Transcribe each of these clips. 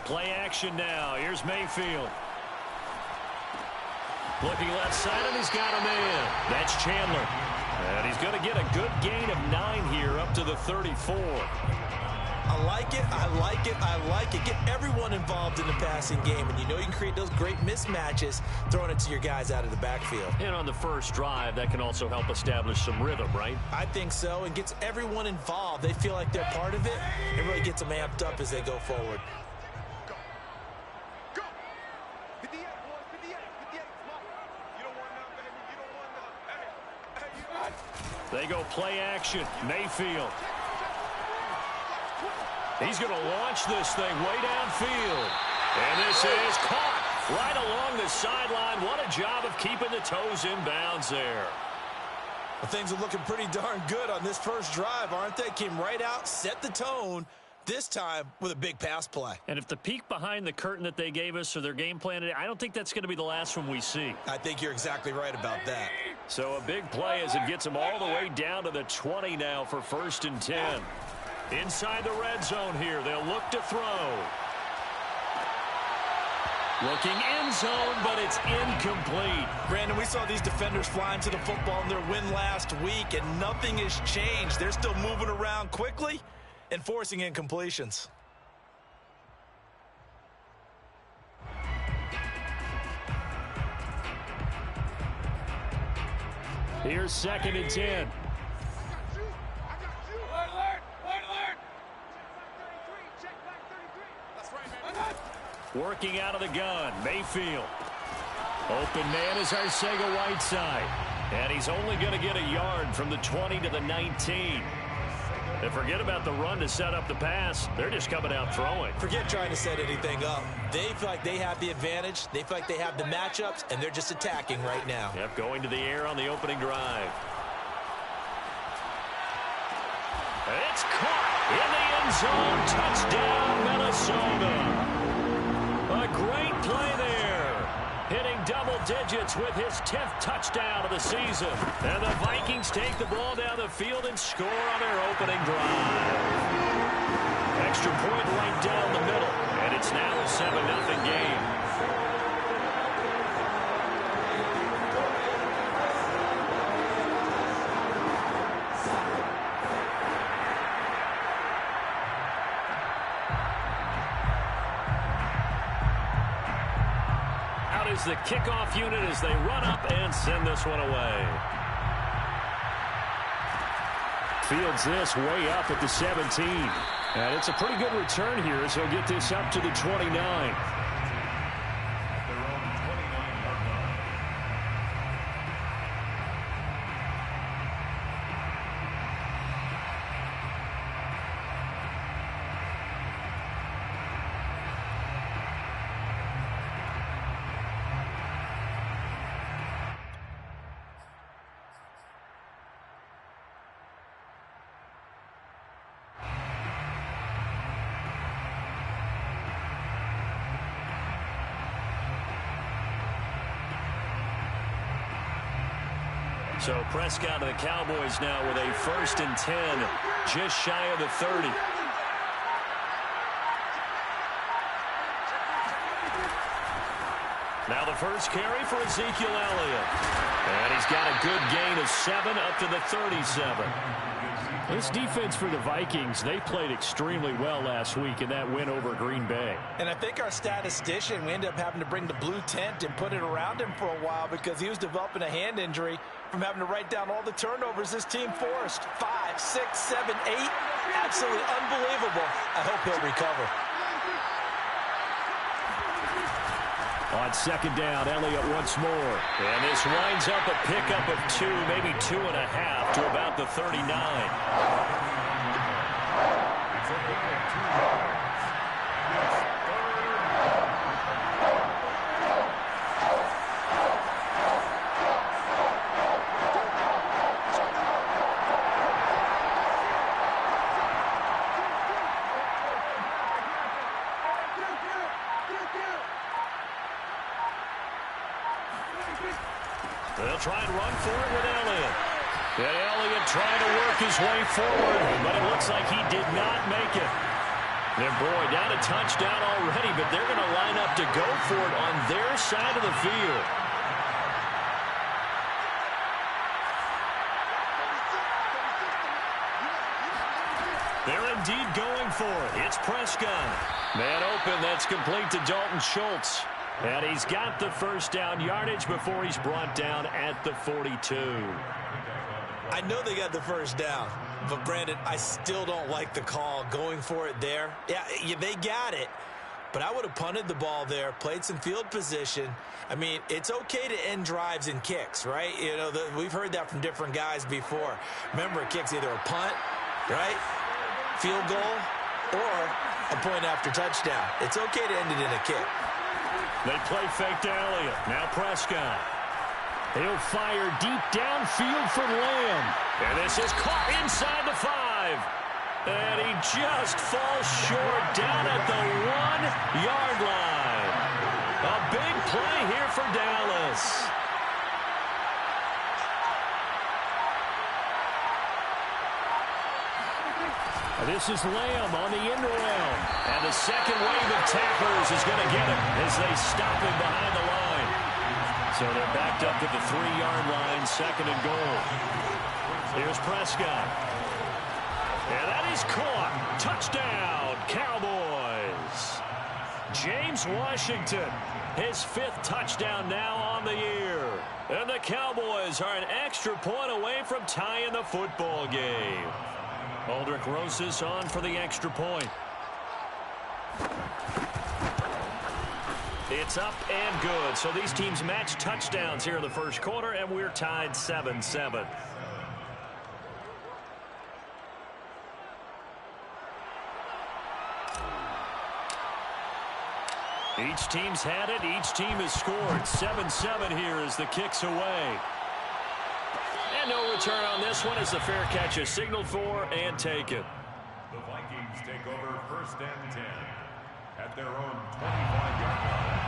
Play action now. Here's Mayfield. Looking left side, and he's got a man. That's Chandler. And he's going to get a good gain of 9 here up to the 34. I like it, I like it, I like it. Get everyone involved in the passing game, and you know you can create those great mismatches throwing it to your guys out of the backfield. And on the first drive, that can also help establish some rhythm, right? I think so, and gets everyone involved. They feel like they're part of it, and really gets them amped up as they go forward. They go play action. Mayfield. He's going to launch this thing way downfield. And this is caught right along the sideline. What a job of keeping the toes in bounds there. Well, things are looking pretty darn good on this first drive, aren't they? Came right out, set the tone, this time with a big pass play. And if the peek behind the curtain that they gave us or their game plan, I don't think that's going to be the last one we see. I think you're exactly right about that. So a big play as it gets them all the way down to the 20 now for 1st and 10. Inside the red zone here, they'll look to throw. Looking end zone, but it's incomplete. Brandon, we saw these defenders flying to the football in their win last week, and nothing has changed. They're still moving around quickly and forcing incompletions. Here's 2nd and 10. Working out of the gun, Mayfield. Open man is Arcega-Whiteside. And he's only going to get a yard from the 20 to the 19. And forget about the run to set up the pass. They're just coming out throwing. Forget trying to set anything up. They feel like they have the advantage. They feel like they have the matchups, and they're just attacking right now. Yep, going to the air on the opening drive. It's caught in the end zone. Touchdown, Minnesota. A great play there. Hitting double digits with his 10th touchdown of the season. And the Vikings take the ball down the field and score on their opening drive. Extra point right down the middle. And it's now a 7-0 game. Is the kickoff unit as they run up and send this one away. Fields this way up at the 17. And it's a pretty good return here as he'll get this up to the 29. So Prescott of the Cowboys now with a 1st and 10, just shy of the 30. Now the first carry for Ezekiel Elliott. And he's got a good gain of 7 up to the 37. This defense for the Vikings, they played extremely well last week in that win over Green Bay. And I think our statistician, we ended up having to bring the blue tent and put it around him for a while because he was developing a hand injury from having to write down all the turnovers this team forced. 5, 6, 7, 8. Absolutely unbelievable. I hope he'll recover. On 2nd down, Elliott once more. And this winds up a pickup of 2, maybe 2.5 to about the 39. They'll try and run for it with Elliott. And Elliott trying to work his way forward, but it looks like he did not make it. And boy, down a touchdown already, but they're going to line up to go for it on their side of the field. They're indeed going for it. It's Prescott. Man open, that's complete to Dalton Schultz. And he's got the first down yardage before he's brought down at the 42. I know they got the first down, but Brandon, I still don't like the call going for it there. Yeah, they got it, but I would have punted the ball there, played some field position. I mean, it's okay to end drives and kicks, right? You know, we've heard that from different guys before. Remember, a kick's either a punt, right, field goal, or a point after touchdown. It's okay to end it in a kick. They play fake to Elliott. Now Prescott. He'll fire deep downfield for Lamb. And this is caught inside the 5. And he just falls short down at the 1-yard line. A big play here for Dallas. This is Lamb on the end around. And the second wave of tacklers is going to get him as they stop him behind the line. So they're backed up to the 3-yard line, second and goal. Here's Prescott. And that is caught. Touchdown, Cowboys. James Washington, his 5th touchdown now on the year. And the Cowboys are an extra point away from tying the football game. Aldrich Rosas on for the extra point. It's up and good. So these teams match touchdowns here in the first quarter, and we're tied 7-7. Each team's had it. Each team has scored. 7-7 here as the kick's away. And no return on this one as the fair catch is signaled for and taken. The Vikings take over 1st and 10 at their own 25-yard line.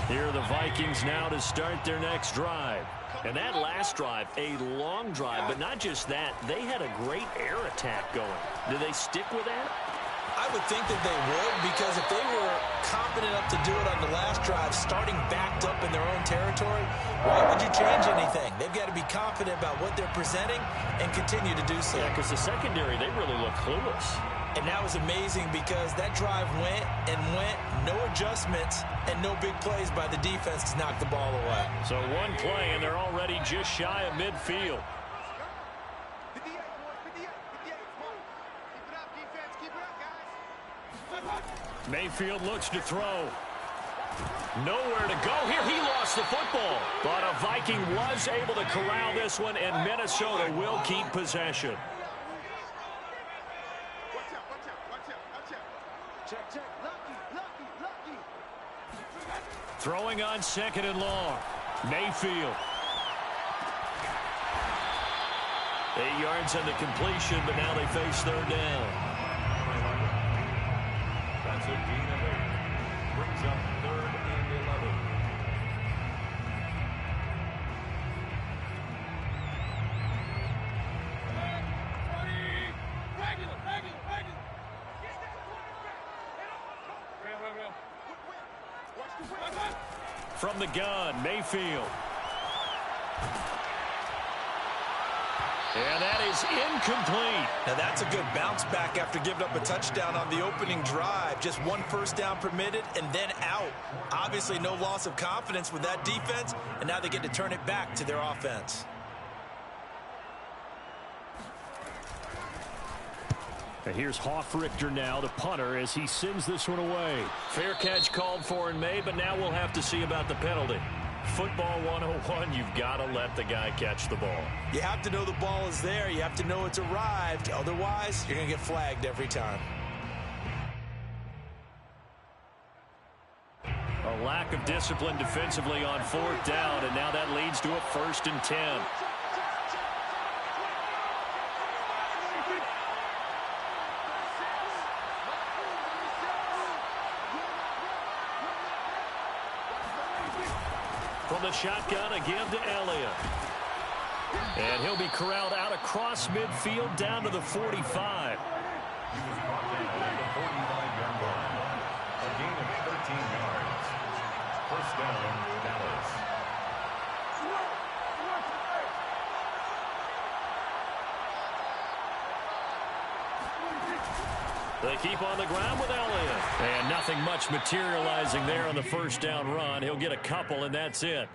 Here are the Vikings now to start their next drive. And that last drive, a long drive, but not just that. They had a great air attack going. Do they stick with that? I would think that they would, because if they were confident enough to do it on the last drive, starting backed up in their own territory, why would you change anything? They've got to be confident about what they're presenting and continue to do so. Yeah, because the secondary, they really look clueless. And that was amazing because that drive went and went, no adjustments, and no big plays by the defense to knock the ball away. So one play, and they're already just shy of midfield. Mayfield looks to throw. Nowhere to go here. He lost the football. But a Viking was able to corral this one, and Minnesota will keep possession. Throwing on 2nd and long. Mayfield. 8 yards on the completion, but now they face 3rd down. That's a gain of 8. Brings up 3rd and 11. From the gun, Mayfield. And that is incomplete. Now that's a good bounce back after giving up a touchdown on the opening drive. Just 1 first down permitted and then out. Obviously no loss of confidence with that defense, and now they get to turn it back to their offense. And here's Hoffrichter now, the punter, as he sends this one away. Fair catch called for and made, but now we'll have to see about the penalty. Football 101, you've got to let the guy catch the ball. You have to know the ball is there. You have to know it's arrived. Otherwise, you're going to get flagged every time. A lack of discipline defensively on 4th down, and now that leads to a 1st and 10. From the shotgun, again to Elliott. And he'll be corralled out across midfield down to the 45. He was brought down at the 45-yard line. A gain of 13 yards. First down, Dallas. They keep on the ground with Elliott. And nothing much materializing there on the first down run. He'll get a couple, and that's it.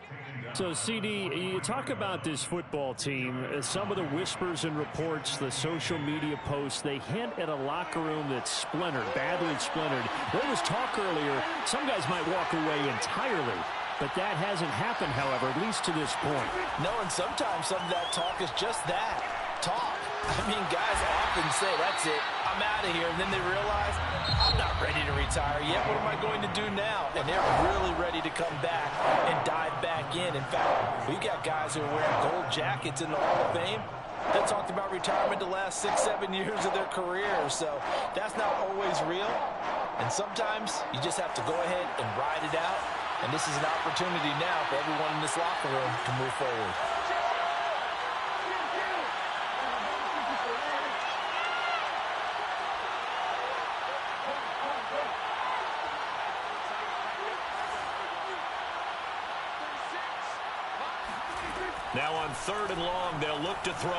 So, CD, you talk about this football team. Some of the whispers and reports, the social media posts, they hint at a locker room that's splintered, badly splintered. There was talk earlier, some guys might walk away entirely. But that hasn't happened, however, at least to this point. No, and sometimes some of that talk is just that, talk. I mean, guys often say, that's it, I'm out of here. And then they realize, I'm not ready to retire yet. What am I going to do now? And they're really ready to come back and dive back in. In fact, we've got guys who are wearing gold jackets in the Hall of Fame that talked about retirement the last 6-7 years of their careers. So that's not always real. And sometimes you just have to go ahead and ride it out. And this is an opportunity now for everyone in this locker room to move forward. Now on 3rd and long, they'll look to throw.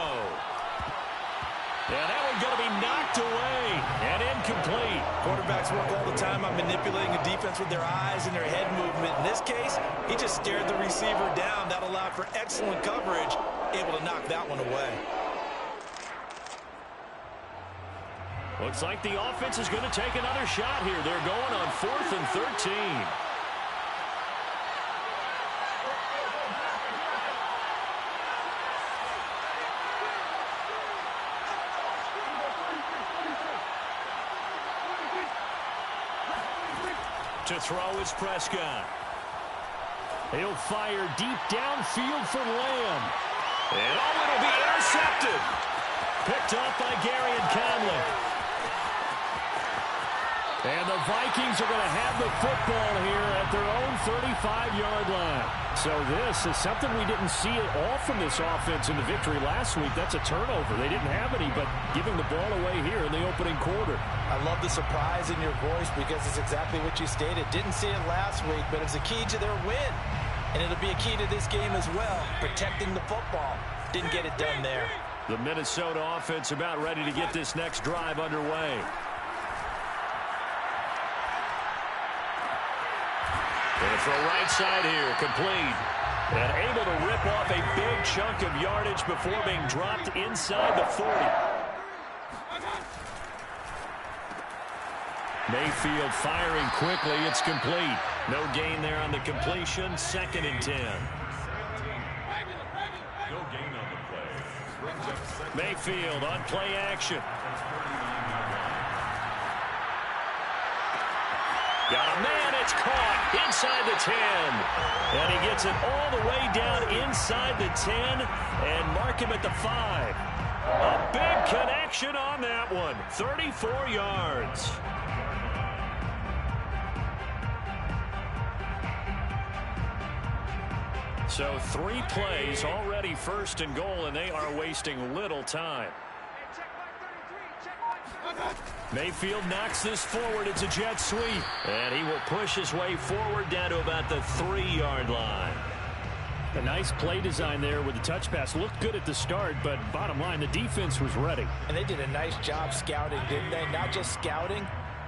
And that one's going to be knocked away and incomplete. Quarterbacks work all the time on manipulating a defense with their eyes and their head movement. In this case, he just stared the receiver down. That allowed for excellent coverage, able to knock that one away. Looks like the offense is going to take another shot here. They're going on 4th and 13. To throw is Prescott. He'll fire deep downfield for Lamb. And it'll be intercepted. Picked up by Gary and Conley. And the Vikings are going to have the football here at their own 35-yard line. So this is something we didn't see at all from this offense in the victory last week. That's a turnover. They didn't have any, but giving the ball away here in the opening quarter. I love the surprise in your voice because it's exactly what you stated. Didn't see it last week, but it's a key to their win. And it'll be a key to this game as well, protecting the football. Didn't get it done there. The Minnesota offense about ready to get this next drive underway. And throw right side here, complete. And able to rip off a big chunk of yardage before being dropped inside the 40. Mayfield firing quickly. It's complete. No gain there on the completion. 2nd and 10. No gain on the play. Mayfield on play action. Got a man, it's caught inside the 10. And he gets it all the way down inside the 10 and mark him at the 5. A big connection on that one. 34 yards. So 3 plays, already 1st and goal, and they are wasting little time. Mayfield knocks this forward. It's a jet sweep. And he will push his way forward down to about the 3-yard line. A nice play design there with the touch pass. Looked good at the start, but bottom line, the defense was ready. And they did a nice job scouting, didn't they? Not just scouting,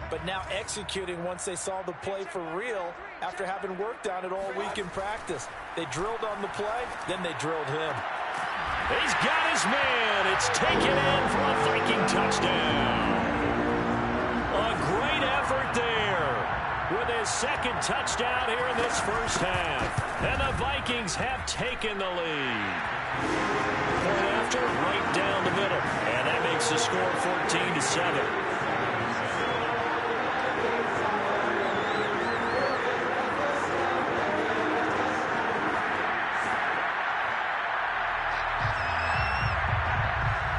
but now executing once they saw the play for real after having worked on it all week in practice. They drilled on the play, then they drilled him. He's got his man. It's taken in for a Viking touchdown. A great effort there with his 2nd touchdown here in this first half. And the Vikings have taken the lead. Point after, right down the middle. And that makes the score 14-7.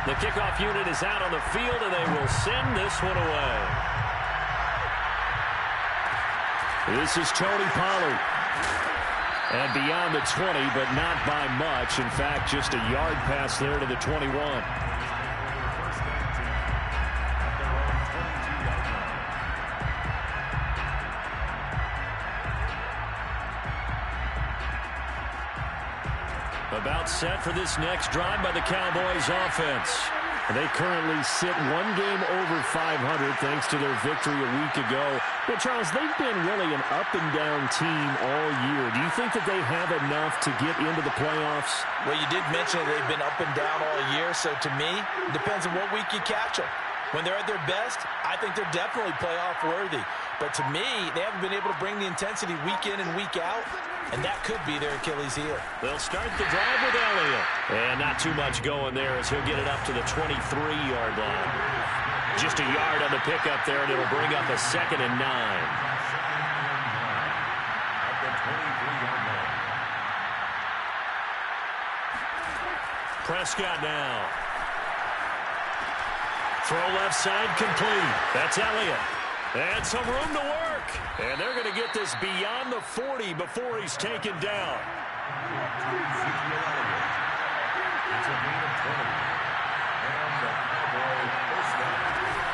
The kickoff unit is out on the field, and they will send this one away. This is Tony Pollard. And beyond the 20, but not by much. In fact, just a yard pass there to the 21. About set for this next drive by the Cowboys offense. They currently sit one game over 500 thanks to their victory a week ago. But, Charles, they've been really an up-and-down team all year. Do you think that they have enough to get into the playoffs? Well, you did mention they've been up and down all year, so to me, it depends on what week you catch them. When they're at their best, I think they're definitely playoff worthy. But to me, they haven't been able to bring the intensity week in and week out, and that could be their Achilles heel. They'll start the drive with Elliott. And not too much going there as he'll get it up to the 23-yard line. Just a yard on the pickup there, and it'll bring up a 2nd and 9. At the 23-yard line. Prescott now. Throw left side complete. That's Elliott. And some room to work. And they're going to get this beyond the 40 before he's taken down. It's a gain of 20. And the Cowboy first down.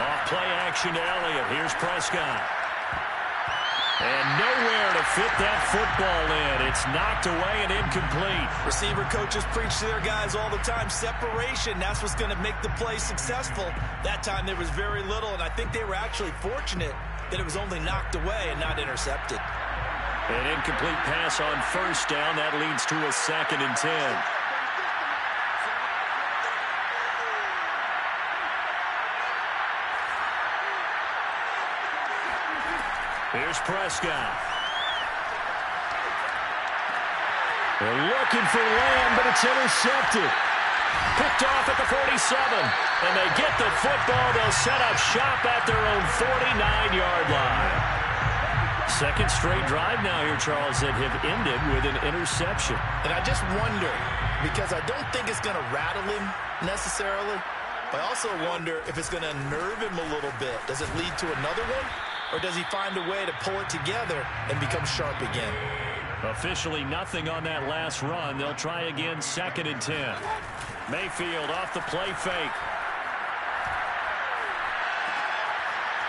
Off play action to Elliott. Here's Prescott. And nowhere to fit that football in. It's knocked away and incomplete. Receiver coaches preach to their guys all the time. Separation, that's what's going to make the play successful. That time there was very little, and I think they were actually fortunate that it was only knocked away and not intercepted. An incomplete pass on first down. That leads to a 2nd and 10. Here's Prescott. They're looking for Lamb, but it's intercepted. Picked off at the 47. And they get the football. They'll set up shop at their own 49-yard line. Second straight drive now here, Charles, that have ended with an interception. And I just wonder, because I don't think it's going to rattle him necessarily, I also wonder if it's going to nerve him a little bit. Does it lead to another one? Or does he find a way to pull it together and become sharp again? Officially nothing on that last run. They'll try again, 2nd and 10. Mayfield off the play fake.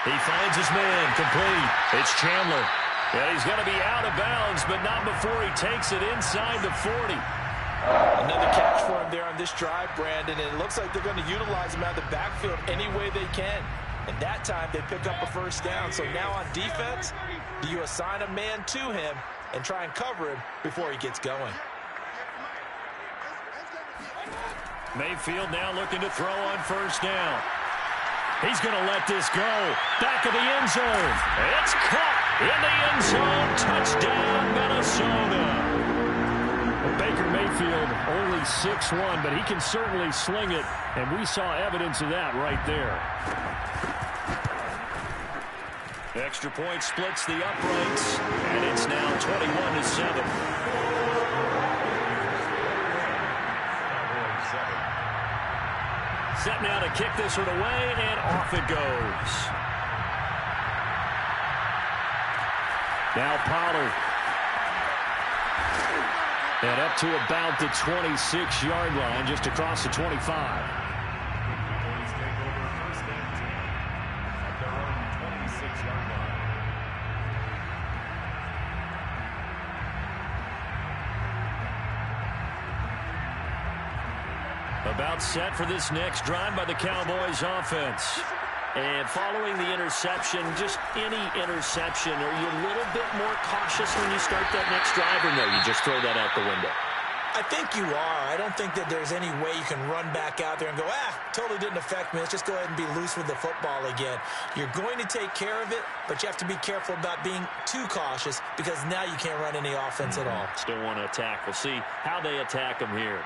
He finds his man, complete. It's Chandler. Yeah, he's going to be out of bounds, but not before he takes it inside the 40. Another catch for him there on this drive, Brandon, and it looks like they're going to utilize him out of the backfield any way they can. And that time they pick up a first down. So now on defense, do you assign a man to him and try and cover him before he gets going? Mayfield now looking to throw on first down. He's going to let this go. Back of the end zone. It's caught in the end zone. Touchdown, Minnesota. Baker Mayfield only 6'1", but he can certainly sling it, and we saw evidence of that right there. Extra point splits the uprights, and it's now 21-7. Set now to kick this one away, and off it goes. Now Pollard. And up to about the 26-yard line, just across the 25. About set for this next drive by the Cowboys offense. And following the interception, just any interception, are you a little bit more cautious when you start that next drive, or no, you just throw that out the window? I think you are. I don't think that there's any way you can run back out there and go, totally didn't affect me. Let's just go ahead and be loose with the football again. You're going to take care of it, but you have to be careful about being too cautious because now you can't run any offense at all. Still want to attack. We'll see how they attack them here.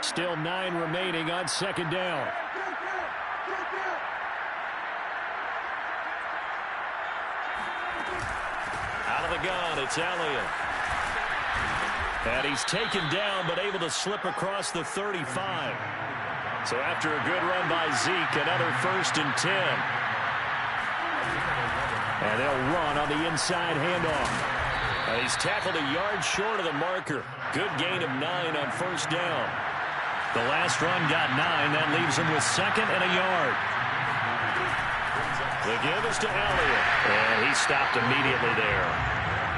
Still 9 remaining on second down. Out of the gun, it's Elliott. And he's taken down, but able to slip across the 35. So after a good run by Zeke, another 1st and 10. And they'll run on the inside handoff. And he's tackled a yard short of the marker. Good gain of 9 on 1st down. The last run got 9. That leaves him with 2nd and a yard. The give is to Elliott. And he stopped immediately there.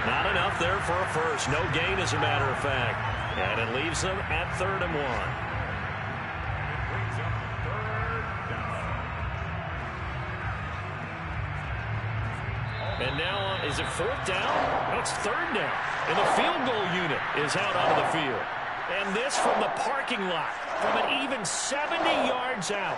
Not enough there for a first. No gain, as a matter of fact. And it leaves them at 3rd and 1. And now, is it 4th down? No, it's 3rd down. And the field goal unit is out onto the field. And this from the parking lot, from an even 70 yards out.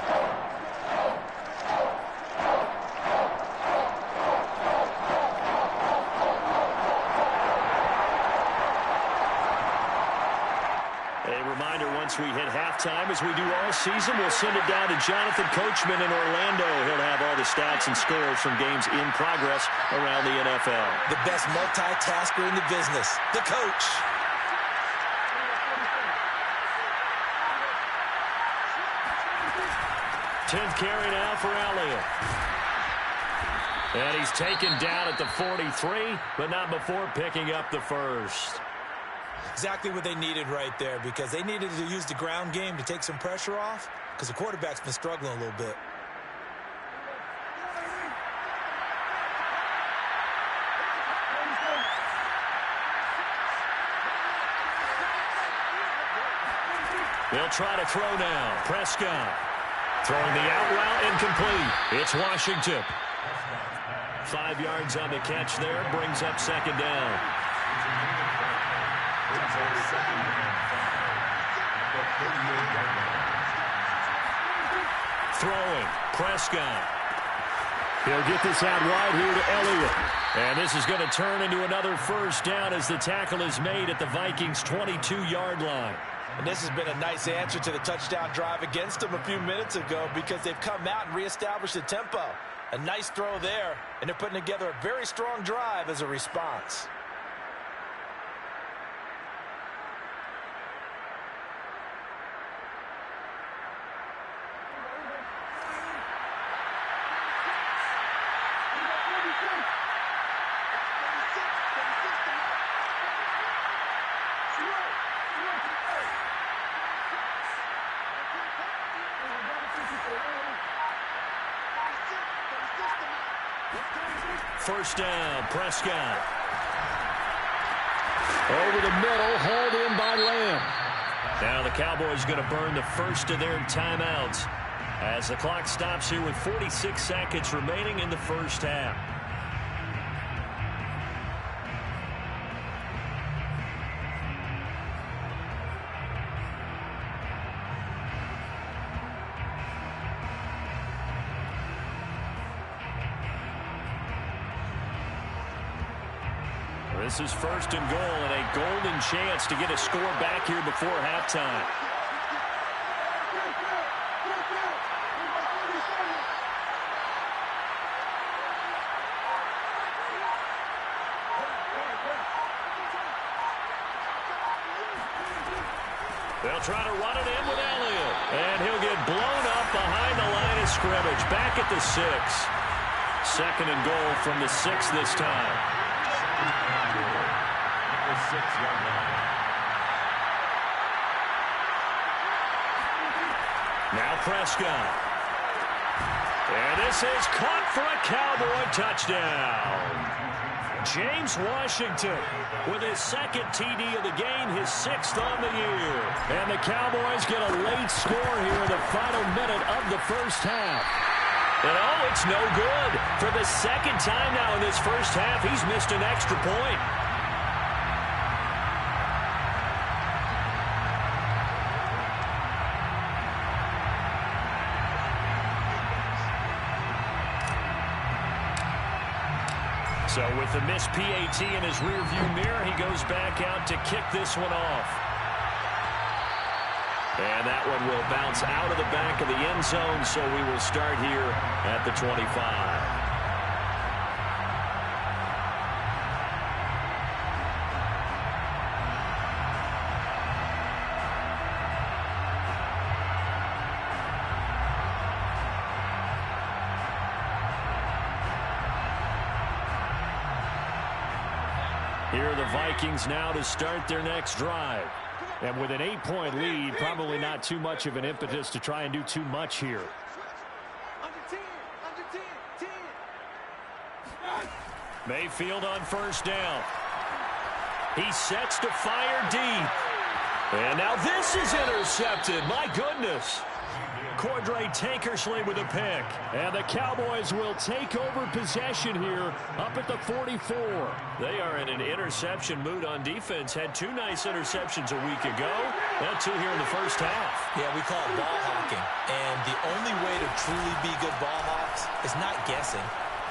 Once we hit halftime, as we do all season, we'll send it down to Jonathan Coachman in Orlando. He'll have all the stats and scores from games in progress around the NFL. The best multitasker in the business, the coach. Tenth carry now for Elliott. And he's taken down at the 43, but not before picking up the first. Exactly what they needed right there, because they needed to use the ground game to take some pressure off, because the quarterback's been struggling a little bit. They'll try to throw now. Prescott throwing the out route, incomplete. It's Washington. 5 yards on the catch there, brings up 2nd down. Throwing, Prescott. He'll get this out wide here to Elliott. And this is going to turn into another 1st down as the tackle is made at the Vikings' 22-yard line. And this has been a nice answer to the touchdown drive against them a few minutes ago, because they've come out and reestablished the tempo. A nice throw there, and they're putting together a very strong drive as a response. First down, Prescott. Over the middle, hauled in by Lamb. Now the Cowboys going to burn the first of their timeouts as the clock stops here with 46 seconds remaining in the first half. This is 1st and goal, and a golden chance to get a score back here before halftime. They'll try to run it in with Elliott, and he'll get blown up behind the line of scrimmage, back at the 6. 2nd and goal from the 6 this time. 6-yard line. Now Prescott. And this is caught for a Cowboy touchdown. James Washington with his 2nd TD of the game, his 6th on the year. And the Cowboys get a late score here in the final minute of the first half. And oh, it's no good. For the 2nd time now in this first half, he's missed an extra point. So with the missed PAT in his rearview mirror, he goes back out to kick this one off. And that one will bounce out of the back of the end zone, so we will start here at the 25. the Vikings now to start their next drive. And with an 8-point lead, probably not too much of an impetus to try and do too much here. Mayfield on first down. He sets to fire deep. And now this is intercepted. My goodness. Cordray Tankersley with a pick. And the Cowboys will take over possession here up at the 44. They are in an interception mood on defense. Had 2 nice interceptions a week ago. Now 2 here in the first half. Yeah, we call it ball hawking. And the only way to truly be good ball hawks is not guessing.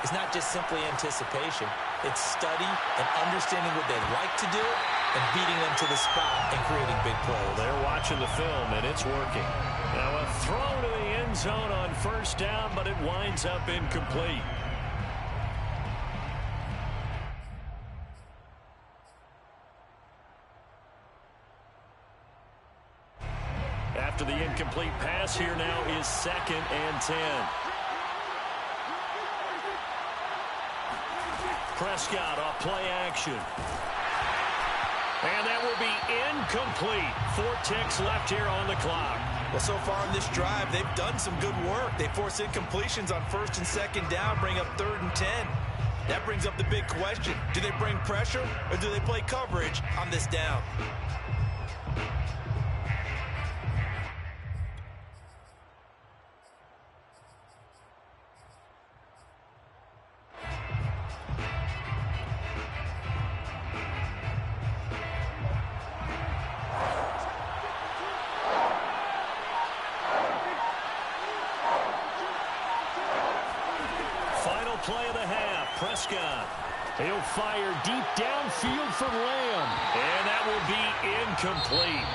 It's not just simply anticipation. It's study and understanding what they like to do and beating them to the spot and creating big plays. They're watching the film, and it's working. Now a throw to the end zone on first down, but it winds up incomplete. After the incomplete pass, here now is 2nd and 10. Prescott off play action. And that will be incomplete. 4 ticks left here on the clock. Well, so far in this drive, they've done some good work. They force incompletions on 1st and 2nd down, bring up 3rd and 10. That brings up the big question. Do they bring pressure or do they play coverage on this down? Play of the half. Prescott. He'll fire deep downfield for Lamb. And that will be incomplete.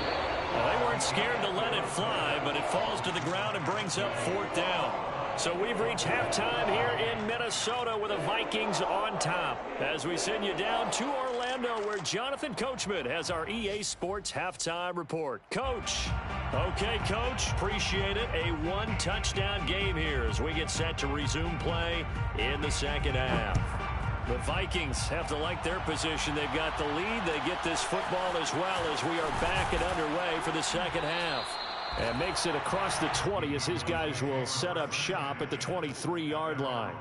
Well, they weren't scared to let it fly, but it falls to the ground and brings up 4th down. So we've reached halftime here in Minnesota with the Vikings on top. As we send you down to Orlando, where Jonathan Coachman has our EA Sports halftime report. Coach. Okay, Coach. Appreciate it. A 1-touchdown game here as we get set to resume play in the second half. The Vikings have to like their position. They've got the lead. They get this football as well as we are back and underway for the second half. And makes it across the 20 as his guys will set up shop at the 23-yard line.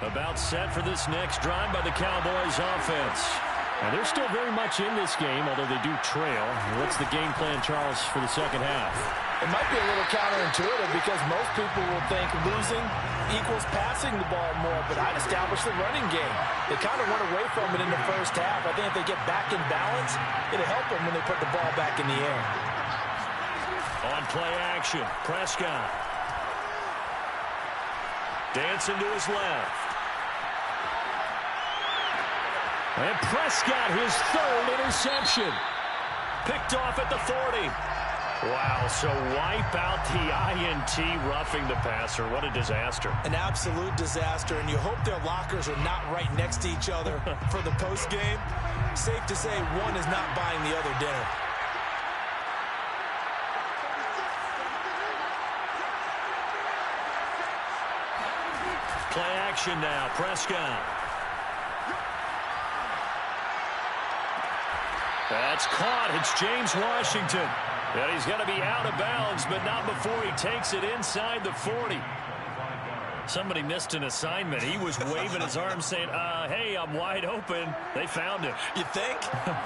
About set for this next drive by the Cowboys offense. And they're still very much in this game, although they do trail. What's the game plan, Charles, for the second half? It might be a little counterintuitive because most people will think losing equals passing the ball more, but I'd establish the running game. They kind of went away from it in the first half. I think if they get back in balance, it'll help them when they put the ball back in the air. On play action, Prescott. Dancing to his left. And Prescott, his 3rd interception. Picked off at the 40. Wow, so wipe out the INT roughing the passer. What a disaster. An absolute disaster, and you hope their lockers are not right next to each other for the postgame. Safe to say one is not buying the other dinner. Play action now, Prescott. That's caught. It's James Washington. And he's going to be out of bounds, but not before he takes it inside the 40. Somebody missed an assignment. He was waving his arms saying, hey, I'm wide open. They found him. You think?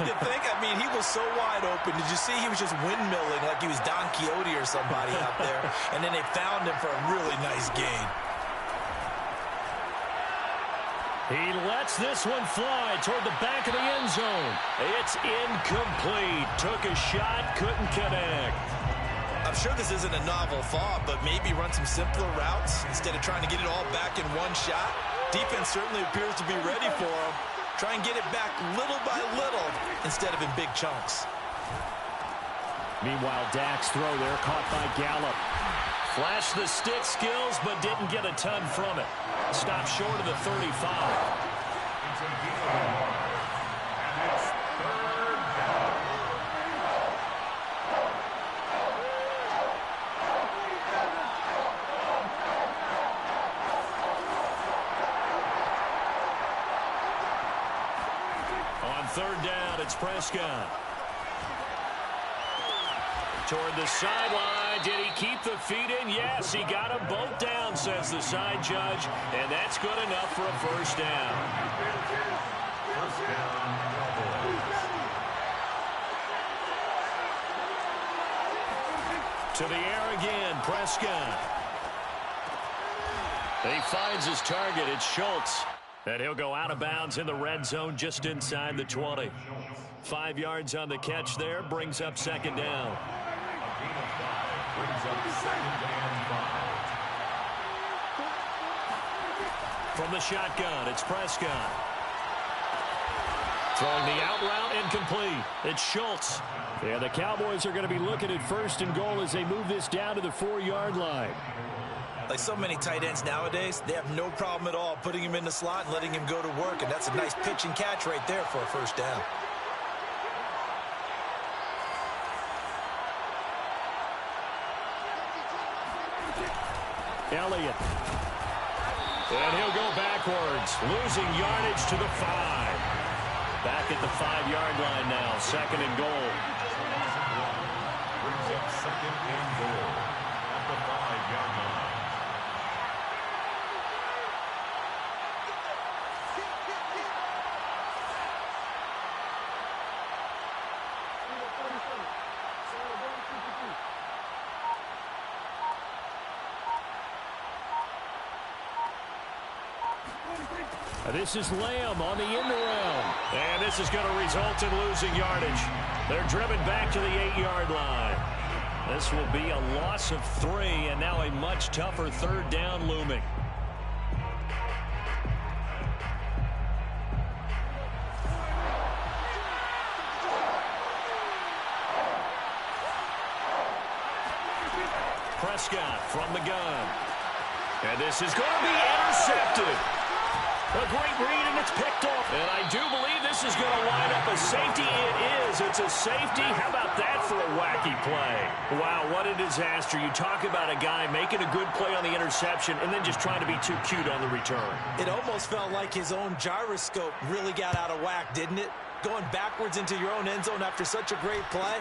You think? I mean, he was so wide open. Did you see he was just windmilling like he was Don Quixote or somebody out there? And then they found him for a really nice gain. He lets this one fly toward the back of the end zone. It's incomplete. Took a shot, couldn't connect. I'm sure this isn't a novel thought, but maybe run some simpler routes instead of trying to get it all back in one shot. Defense certainly appears to be ready for him. Try and get it back little by little instead of in big chunks. Meanwhile, Dak's throw there caught by Gallup. Flashed the stick skills, but didn't get a ton from it. Stopped short of the 35. third down. It's Prescott. Toward the sideline. Did he keep the feet in? Yes, he got them both down, says the side judge. And that's good enough for a first down. First down, Cowboys. To the air again, Prescott. He finds his target. It's Schultz. And he'll go out of bounds in the red zone just inside the 20. 5 yards on the catch there. Brings up second down. A gain of 5 brings up second and 5. From the shotgun, it's Prescott. Throwing the out route, incomplete. It's Schultz. Yeah, the Cowboys are going to be looking at first and goal as they move this down to the 4-yard line. Like so many tight ends nowadays, they have no problem at all putting him in the slot and letting him go to work, and that's a nice pitch and catch right there for a first down. Elliott. And he'll go backwards, losing yardage to the 5. Back at the 5-yard line now, second and goal. Brings up second and goal at the 5-yard line. This is Lamb on the end around. And this is going to result in losing yardage. They're driven back to the 8-yard line. This will be a loss of 3, and now a much tougher third down looming. Prescott from the gun. And this is going to be intercepted. A great read, and it's picked off. And I do believe this is going to line up a safety. It is. It's a safety. How about that for a wacky play? Wow, what a disaster. You talk about a guy making a good play on the interception and then just trying to be too cute on the return. It almost felt like his own gyroscope really got out of whack, didn't it? Going backwards into your own end zone after such a great play.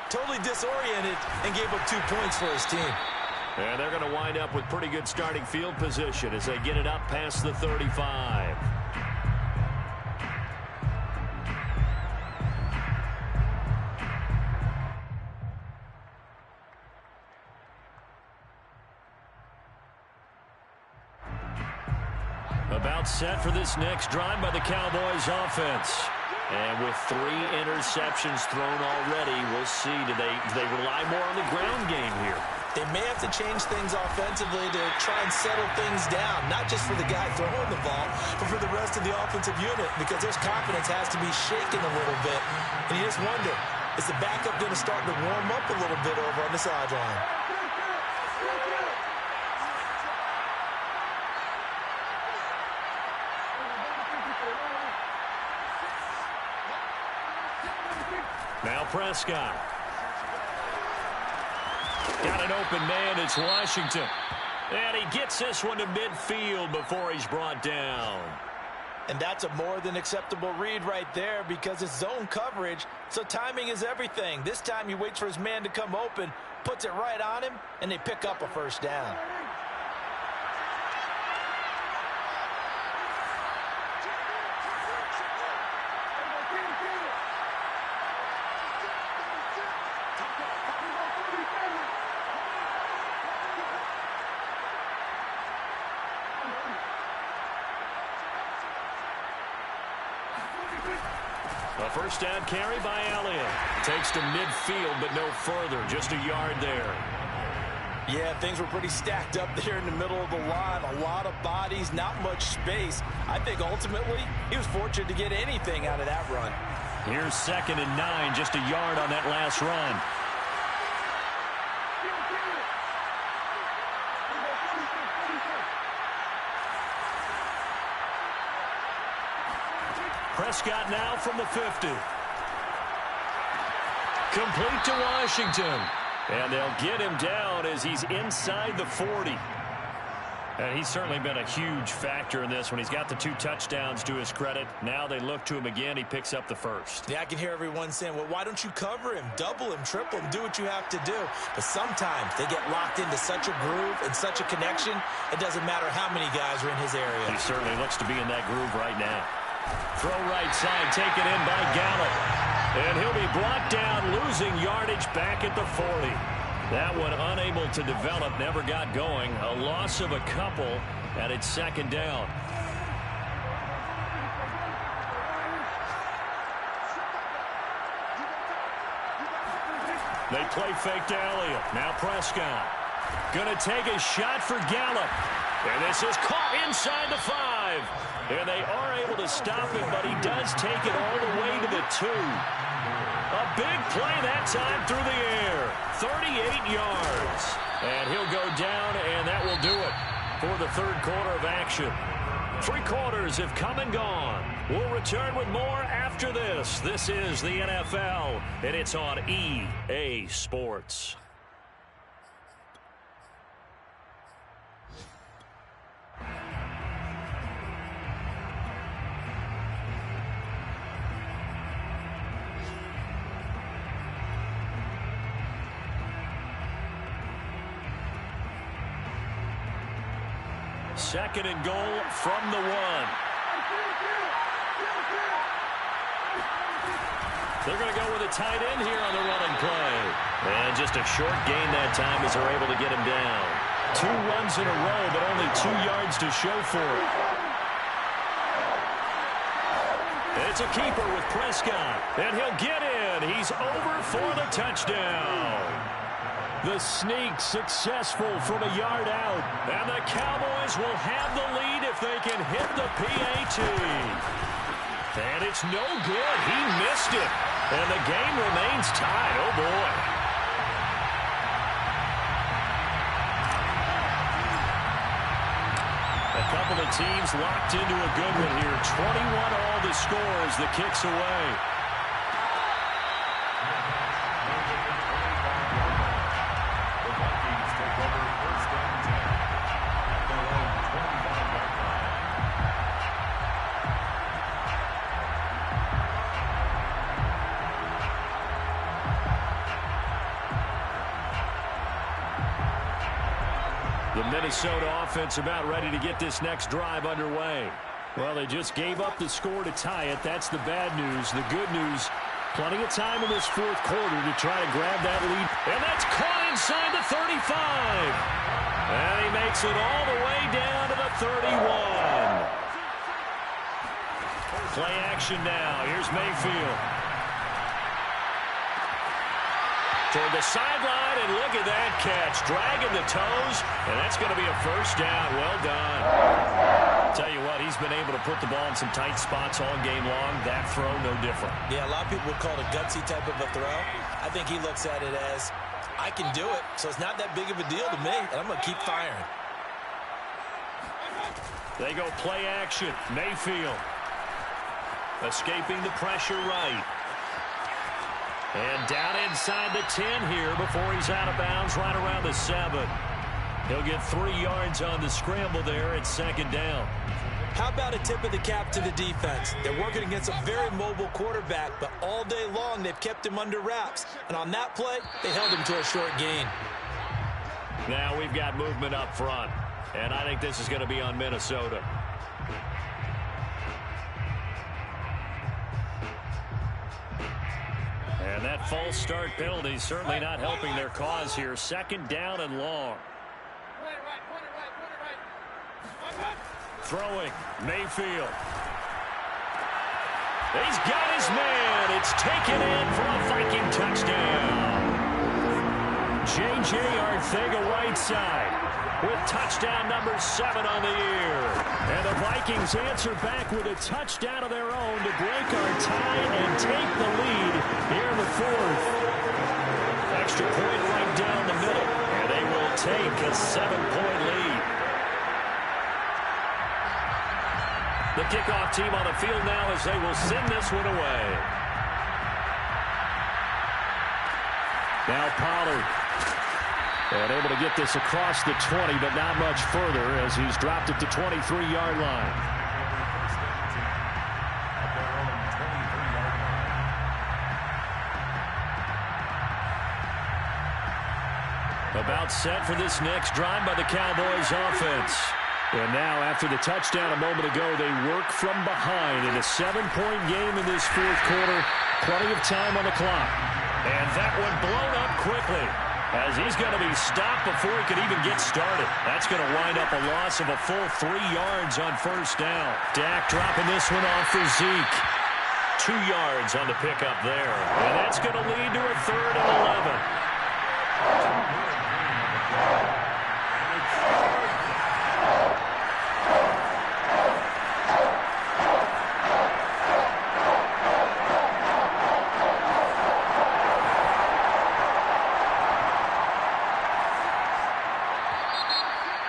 Totally disoriented and gave up 2 points for his team. And they're going to wind up with pretty good starting field position as they get it up past the 35. About set for this next drive by the Cowboys offense. And with 3 interceptions thrown already, we'll see. Do they rely more on the ground game here? They may have to change things offensively to try and settle things down, not just for the guy throwing the ball, but for the rest of the offensive unit, because their confidence has to be shaken a little bit. And you just wonder, is the backup going to start to warm up a little bit over on the sideline? Now Prescott. Got an open man. It's Washington. And he gets this one to midfield before he's brought down. And that's a more than acceptable read right there because it's zone coverage, so timing is everything. This time he waits for his man to come open, puts it right on him, and they pick up a first down. A first down carry by Elliott. Takes to midfield, but no further. Just a yard there. Yeah, things were pretty stacked up there in the middle of the line. A lot of bodies, not much space. I think ultimately he was fortunate to get anything out of that run. Here's 2nd and 9, just a yard on that last run. Prescott now from the 50. Complete to Washington. And they'll get him down as he's inside the 40. And he's certainly been a huge factor in this when he's got the 2 touchdowns to his credit. Now they look to him again. He picks up the first. Yeah, I can hear everyone saying, well, why don't you cover him, double him, triple him, do what you have to do. But sometimes they get locked into such a groove and such a connection, it doesn't matter how many guys are in his area. He certainly looks to be in that groove right now. Throw right side, taken in by Gallup. And he'll be brought down, losing yardage back at the 40. That one unable to develop, never got going. A loss of a couple, and it's second down. They play fake to Elliott. Now Prescott. Going to take a shot for Gallup. And this is caught inside the 5. And they are able to stop him, but he does take it all the way to the 2. A big play that time through the air. 38 yards. And he'll go down, and that will do it for the third quarter of action. 3 quarters have come and gone. We'll return with more after this. This is the NFL, and it's on EA Sports. Second and goal from the 1. They're going to go with a tight end here on the running play. And just a short gain that time as they're able to get him down. 2 runs in a row, but only 2 yards to show for it. It's a keeper with Prescott. And he'll get in. He's over for the touchdown. The sneak successful from a yard out. And the Cowboys will have the lead if they can hit the PAT. And it's no good. He missed it. And the game remains tied. Oh, boy. A couple of teams locked into a good one here. 21 all the scores. The kicks away. The Minnesota offense about ready to get this next drive underway. Well, they just gave up the score to tie it. That's the bad news. The good news, plenty of time in this fourth quarter to try to grab that lead. And that's caught inside the 35. And he makes it all the way down to the 31. Play action now. Here's Mayfield. Toward the sideline, and look at that catch. Dragging the toes, and that's going to be a first down. Well done. Tell you what, he's been able to put the ball in some tight spots all game long. That throw, no different. Yeah, a lot of people would call it a gutsy type of a throw. I think he looks at it as, I can do it, so it's not that big of a deal to me, and I'm going to keep firing. They go play action. Mayfield escaping the pressure right. And down inside the 10 here before he's out of bounds right around the 7. He'll get 3 yards on the scramble there at second down. How about a tip of the cap to the defense? They're working against a very mobile quarterback, but all day long they've kept him under wraps. And on that play, they held him to a short gain. Now we've got movement up front, and I think this is going to be on Minnesota. And that false start penalty certainly not helping their cause here. Second down and long. Throwing, Mayfield. He's got his man. It's taken in for a Viking touchdown. J.J. Arcega right side with touchdown number 7 on the year. And the Vikings answer back with a touchdown of their own to break our tie and take the lead here in the fourth. Extra point right down the middle, and they will take a 7-point lead. The kickoff team on the field now as they will send this one away. Now Pollard. And able to get this across the 20, but not much further as he's dropped it to 23-yard line. About set for this next drive by the Cowboys offense. And now, after the touchdown a moment ago, they work from behind in a 7-point game in this fourth quarter. Plenty of time on the clock. And that one blown up quickly as he's going to be stopped before he could even get started. That's going to wind up a loss of a full 3 yards on first down. Dak dropping this one off for Zeke. 2 yards on the pickup there. And that's going to lead to a 3rd and 11.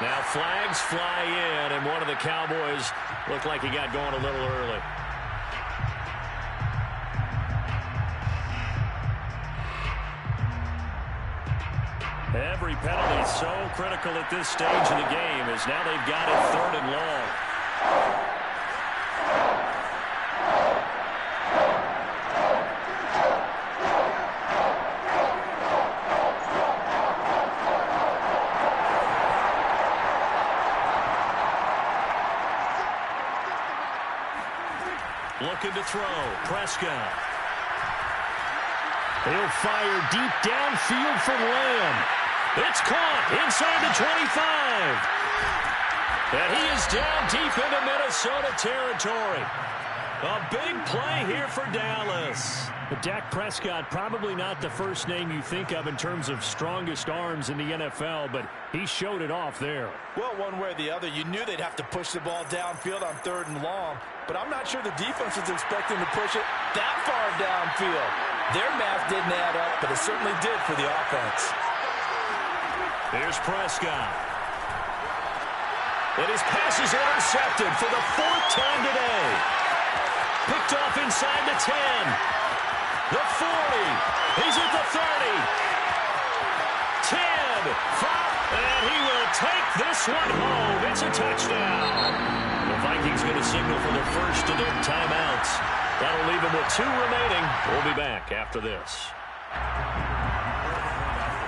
Now flags fly in, and one of the Cowboys looked like he got going a little early. Every penalty is so critical at this stage of the game as now they've got it 3rd and long. Looking to throw. Prescott. He'll fire deep downfield for Lamb. It's caught inside the 25. And he is down deep into Minnesota territory. A big play here for Dallas. But Dak Prescott, probably not the first name you think of in terms of strongest arms in the NFL, but he showed it off there. Well, one way or the other, you knew they'd have to push the ball downfield on 3rd and long, but I'm not sure the defense was expecting to push it that far downfield. Their math didn't add up, but it certainly did for the offense. Here's Prescott. And his pass is intercepted for the 4th time today. Picked off inside the 10. The 40. He's at the 30. 10. 5. And he will take this one home. It's a touchdown. The Vikings going to signal for their first of their timeouts. That'll leave them with 2 remaining. We'll be back after this.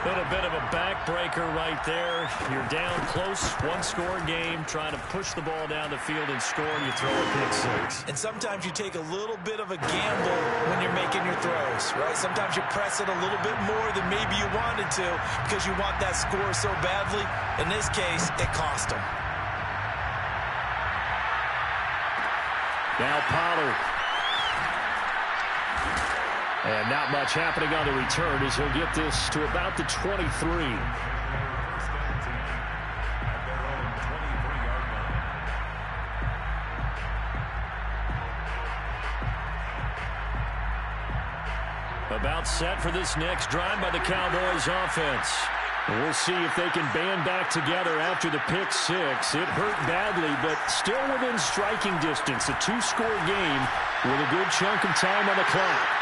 Been a bit of a backbreaker right there. You're down close, 1-score game, trying to push the ball down the field and score, and you throw a pick 6. And sometimes you take a little bit of a gamble when you're making your throws, right? Sometimes you press it a little bit more than maybe you wanted to because you want that score so badly. In this case, it cost them. Now Pollard. And not much happening on the return as he'll get this to about the 23. About set for this next drive by the Cowboys offense. We'll see if they can band back together after the pick 6. It hurt badly, but still within striking distance. A 2-score game with a good chunk of time on the clock.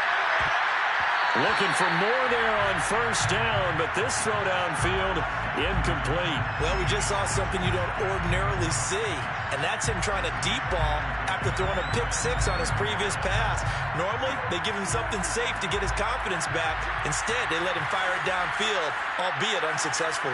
Looking for more there on first down, but this throw downfield incomplete. Well, we just saw something you don't ordinarily see, and that's him trying to deep ball after throwing a pick 6 on his previous pass. Normally, they give him something safe to get his confidence back. Instead, they let him fire it downfield, albeit unsuccessfully.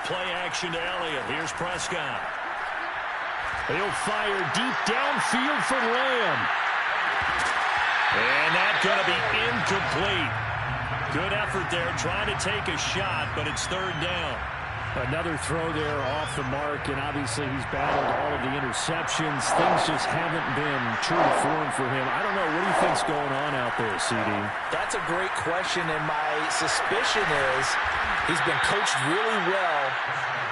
Play action to Elliott. Here's Prescott. He'll fire deep downfield for Lamb. And that's going to be incomplete. Good effort there trying to take a shot, but it's 3rd down. Another throw there off the mark, and obviously he's battled all of the interceptions. Things just haven't been true to form for him. I don't know. What do you think's going on out there, CD? That's a great question, and my suspicion is he's been coached really well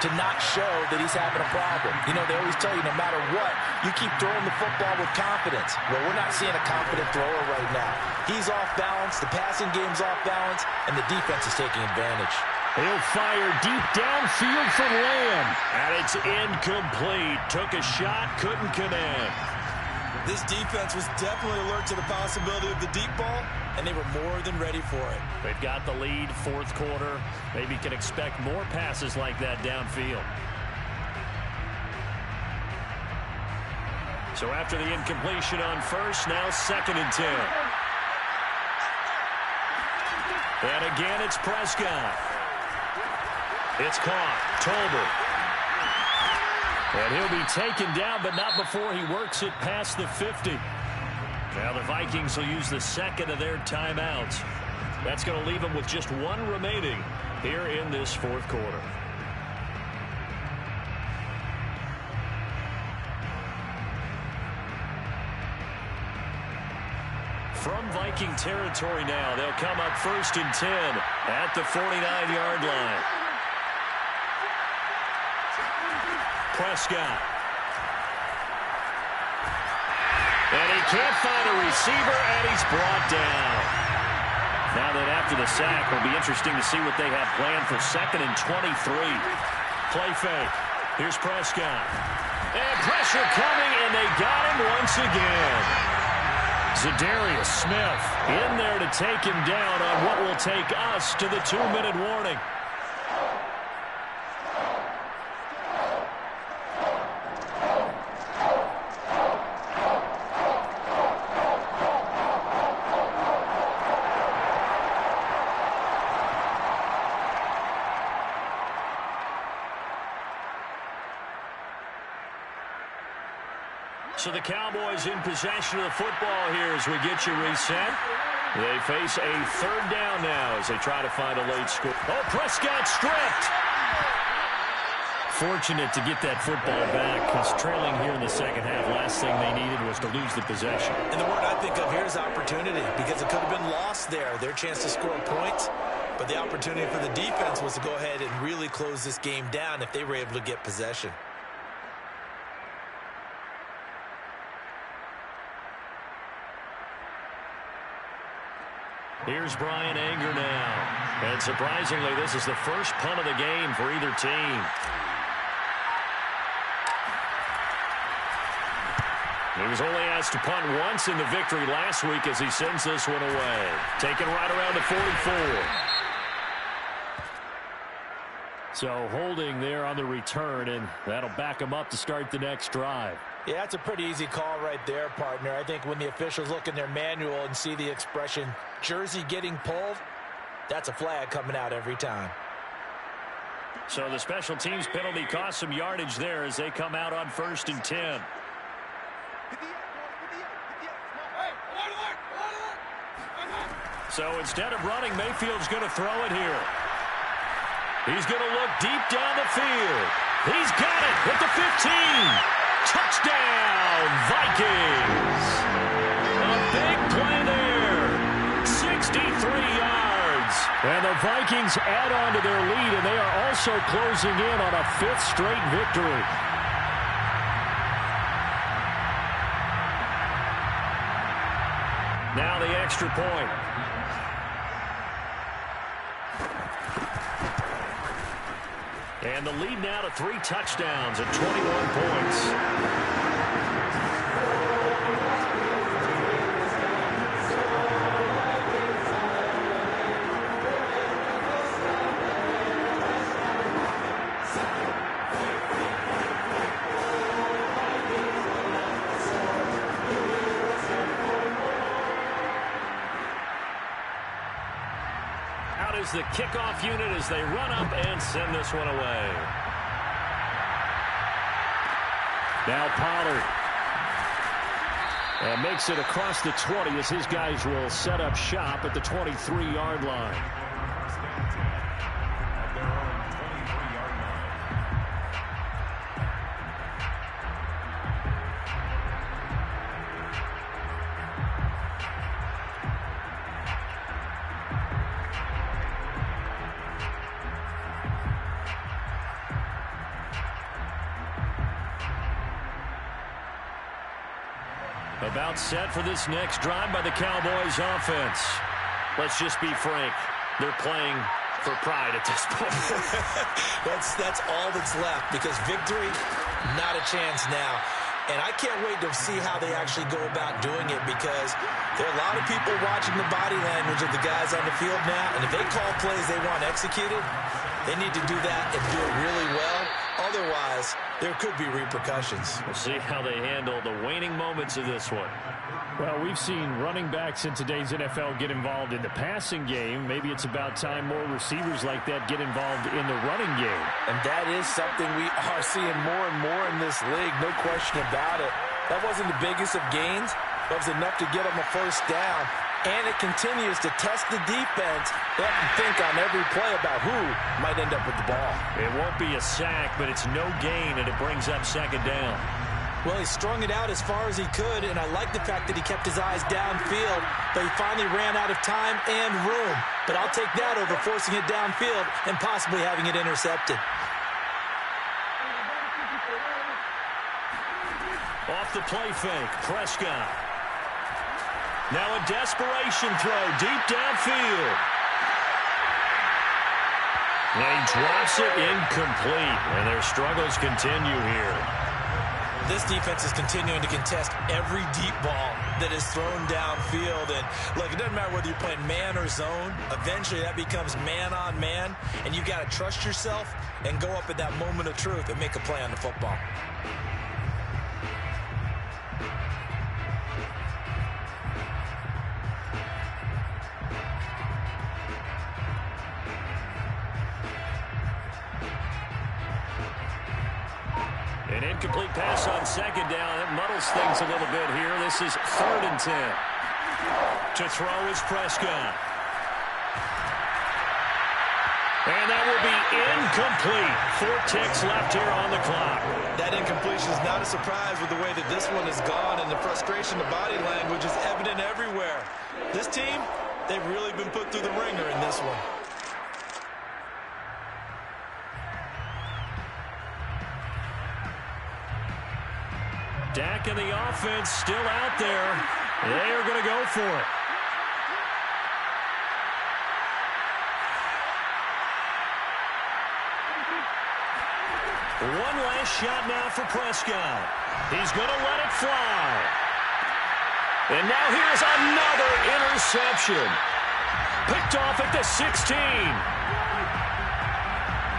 to not show that he's having a problem. You know, they always tell you no matter what, you you keep throwing the football with confidence. Well, we're not seeing a confident thrower right now. He's off balance, the passing game's off balance, and the defense is taking advantage. He'll fire deep downfield for Lamb. And it's incomplete. Took a shot, couldn't connect. This defense was definitely alert to the possibility of the deep ball, and they were more than ready for it. They've got the lead, fourth quarter. Maybe can expect more passes like that downfield. So after the incompletion on first, now 2nd and 10. And again, it's Prescott. It's caught. Tolbert. And he'll be taken down, but not before he works it past the 50. Now the Vikings will use the second of their timeouts. That's going to leave them with just one remaining here in this fourth quarter. From Viking territory now, they'll come up 1st and 10 at the 49-yard line. Prescott. And he can't find a receiver, and he's brought down. Now that after the sack, it'll be interesting to see what they have planned for 2nd and 23. Play fake. Here's Prescott. And pressure coming, and they got him once again. Zadarius Smith in there to take him down on what will take us to the 2-minute warning. So the Cowboys in possession of the football here as we get you reset. They face a 3rd down now as they try to find a late score. Oh, Prescott stripped. Fortunate to get that football back because trailing here in the second half, last thing they needed was to lose the possession. And the word I think of here is opportunity because it could have been lost there, their chance to score points. But the opportunity for the defense was to go ahead and really close this game down if they were able to get possession. Here's Brian Anger now. And surprisingly, this is the first punt of the game for either team. He was only asked to punt once in the victory last week as he sends this one away. Taken right around the 44. So holding there on the return, and that'll back him up to start the next drive. Yeah, that's a pretty easy call right there, partner. I think when the officials look in their manual and see the expression, jersey getting pulled, that's a flag coming out every time. So the special teams penalty cost some yardage there as they come out on 1st and 10. So instead of running, Mayfield's going to throw it here. He's going to look deep down the field. He's got it at the 15. Touchdown, Vikings. A big play there. 63 yards. And the Vikings add on to their lead, and they are also closing in on a 5th straight victory. Now the extra point. And the lead now to 3 touchdowns at 21 points. Is the kickoff unit as they run up and send this one away. Now Pollard. And makes it across the 20 as his guys will set up shop at the 23-yard line. About set for this next drive by the Cowboys offense. Let's just be frank. They're playing for pride at this point. that's all that's left, because victory, not a chance now. And I can't wait to see how they actually go about doing it, because there are a lot of people watching the body language of the guys on the field now, and if they call plays they want executed, they need to do that and do it really well. Otherwise, there could be repercussions. We'll see how they handle the waning moments of this one. Well, we've seen running backs in today's NFL get involved in the passing game. Maybe it's about time more receivers like that get involved in the running game. And that is something we are seeing more and more in this league, no question about it. That wasn't the biggest of gains, but it was enough to get them a first down. And it continues to test the defense. They have to think on every play about who might end up with the ball. It won't be a sack, but it's no gain, and it brings up second down. Well, he strung it out as far as he could, and I like the fact that he kept his eyes downfield, but he finally ran out of time and room. But I'll take that over forcing it downfield and possibly having it intercepted. Off the play fake, Prescott. Now a desperation throw deep downfield. And he drops it incomplete, and their struggles continue here. This defense is continuing to contest every deep ball that is thrown downfield. And look, it doesn't matter whether you're playing man or zone. Eventually that becomes man on man, and you got to trust yourself and go up at that moment of truth and make a play on the football. An incomplete pass on second down. It muddles things a little bit here. This is 3rd and 10. To throw is Prescott. And that will be incomplete. 4 ticks left here on the clock. That incompletion is not a surprise with the way that this one has gone, and the frustration, the body language is evident everywhere. This team, they've really been put through the ringer in this one. Dak and the offense still out there. They are going to go for it. One last shot now for Prescott. He's going to let it fly. And now here's another interception. Picked off at the 16.